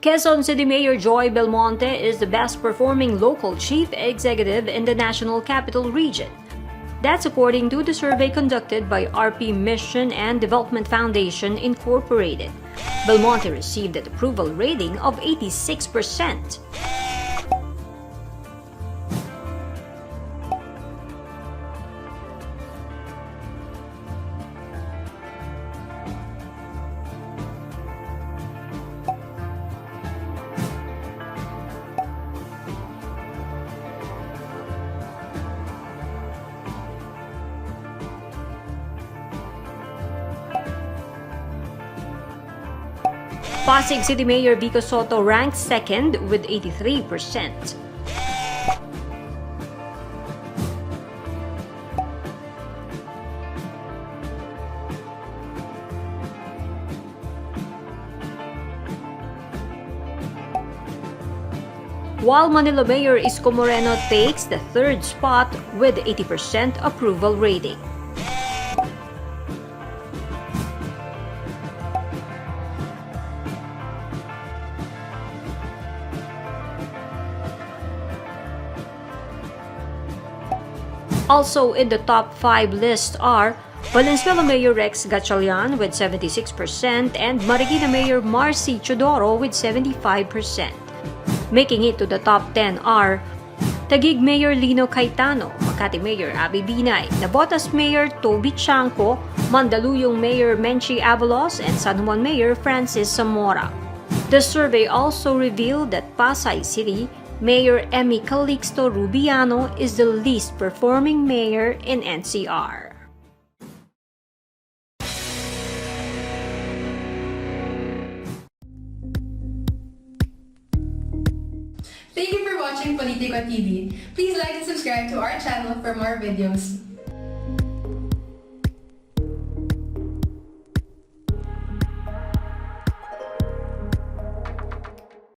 Quezon City Mayor Joy Belmonte is the best performing local chief executive in the National Capital Region. That's according to the survey conducted by RP Mission and Development Foundation Incorporated. Belmonte received an approval rating of 86%. Pasay City Mayor Vico ranked second with 83%. While Manila Mayor Isko Moreno takes the third spot with 80% approval rating. Also in the top 5 list are Valenzuela Mayor Rex Gatchalian with 76% and Marikina Mayor Marcy Teodoro with 75%. Making it to the top 10 are Taguig Mayor Lino, Cayetano, Makati Mayor Binay, Navotas Mayor Toby, Tiangco, Mandaluyong Mayor Menchie, Abalos, and San Juan Mayor Zamora. The survey also revealed that Pasay City Mayor Calixto Rubiano is the least performing mayor in NCR. Thank you for watching Politico TV. Please like and subscribe to our channel for more videos.